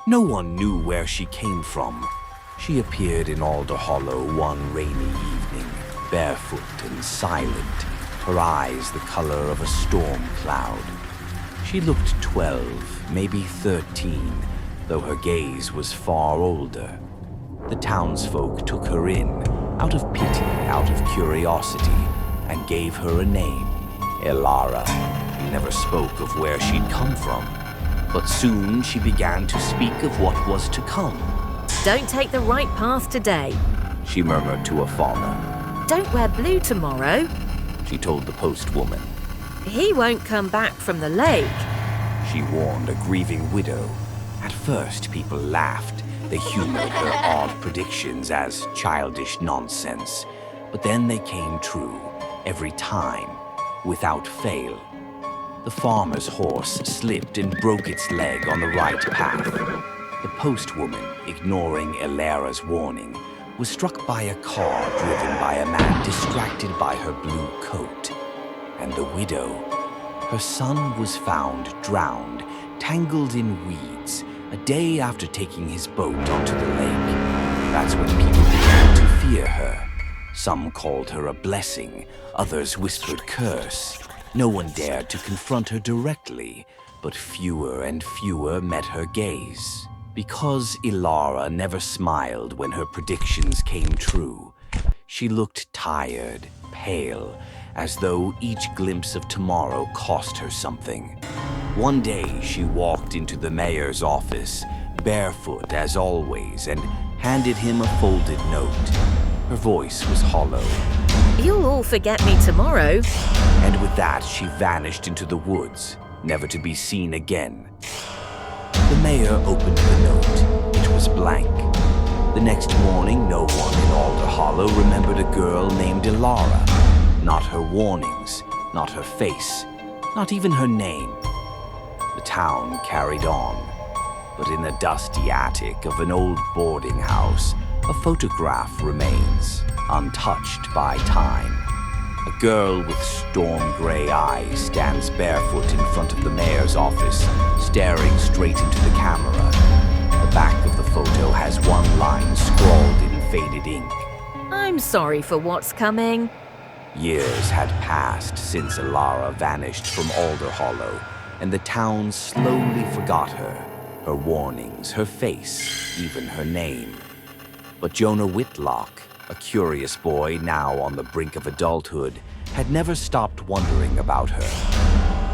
No one knew where she came from. She appeared in Alder Hollow one rainy evening, barefoot and silent, her eyes the color of a storm cloud. She looked 12, maybe 13, though her gaze was far older. The townsfolk took her in, out of pity, out of curiosity, and gave her a name, Elara. Never spoke of where she'd come from, but soon she began to speak of what was to come. Don't take the right path today. She murmured to a farmer. Don't wear blue tomorrow. She told the postwoman. He won't come back from the lake. She warned a grieving widow. At first, people laughed. They humored her odd predictions as childish nonsense. But then they came true, every time, without fail. The farmer's horse slipped and broke its leg on the right path. The postwoman, ignoring Elara's warning, was struck by a car driven by a man distracted by her blue coat. And the widow, her son was found drowned, tangled in weeds, a day after taking his boat onto the lake. That's when people began to fear her. Some called her a blessing, others whispered curse. No one dared to confront her directly, but fewer and fewer met her gaze. Because Elara never smiled when her predictions came true, she looked tired, pale, as though each glimpse of tomorrow cost her something. One day she walked into the mayor's office, barefoot as always, and handed him a folded note. Her voice was hollow. You'll all forget me tomorrow. And with that, she vanished into the woods, never to be seen again. The mayor opened the note. It was blank. The next morning, no one in Alder Hollow remembered a girl named Elara. Not her warnings, not her face, not even her name. The town carried on, but in a dusty attic of an old boarding house, a photograph remains, untouched by time. A girl with storm-gray eyes stands barefoot in front of the mayor's office, staring straight into the camera. The back of the photo has one line scrawled in faded ink. I'm sorry for what's coming. Years had passed since Elara vanished from Alder Hollow, and the town slowly forgot her, her warnings, her face, even her name. But Jonah Whitlock, a curious boy now on the brink of adulthood, had never stopped wondering about her.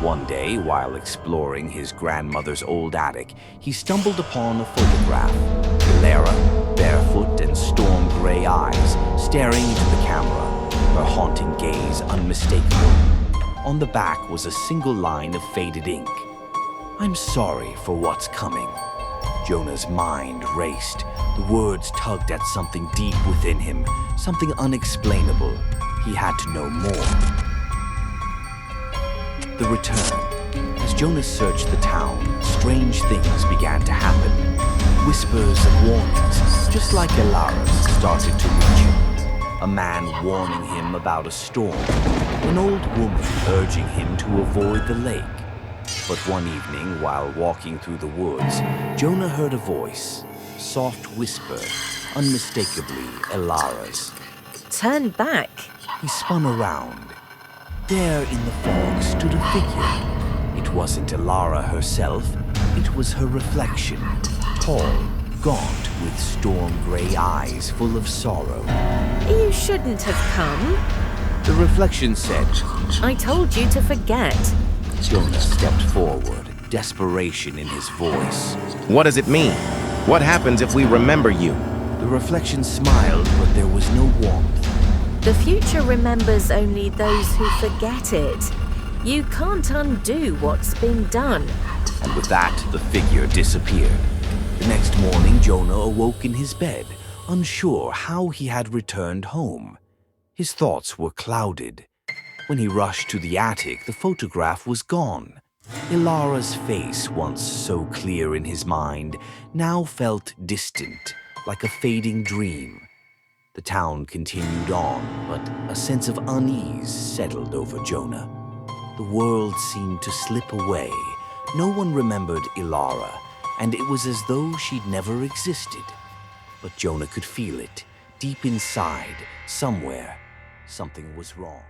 One day, while exploring his grandmother's old attic, he stumbled upon a photograph. Elara, barefoot and storm-gray eyes, staring into the camera, her haunting gaze unmistakable. On the back was a single line of faded ink. I'm sorry for what's coming. Jonah's mind raced. The words tugged at something deep within him, something unexplainable. He had to know more. The return. As Jonah searched the town, strange things began to happen. Whispers of warnings, just like Elara's, started to reach him. A man warning him about a storm. An old woman urging him to avoid the lake. But one evening, while walking through the woods, Jonah heard a voice, a soft whisper, unmistakably Elara's. Turn back. He spun around. There in the fog stood a figure. It wasn't Elara herself, it was her reflection, tall, gaunt, with storm-gray eyes full of sorrow. You shouldn't have come. The reflection said, I told you to forget. Jonah stepped forward, desperation in his voice. What does it mean? What happens if we remember you? The reflection smiled, but there was no warmth. The future remembers only those who forget it. You can't undo what's been done. And with that, the figure disappeared. The next morning, Jonah awoke in his bed, unsure how he had returned home. His thoughts were clouded. When he rushed to the attic, the photograph was gone. Elara's face, once so clear in his mind, now felt distant, like a fading dream. The town continued on, but a sense of unease settled over Jonah. The world seemed to slip away. No one remembered Elara, and it was as though she'd never existed. But Jonah could feel it. Deep inside, somewhere, something was wrong.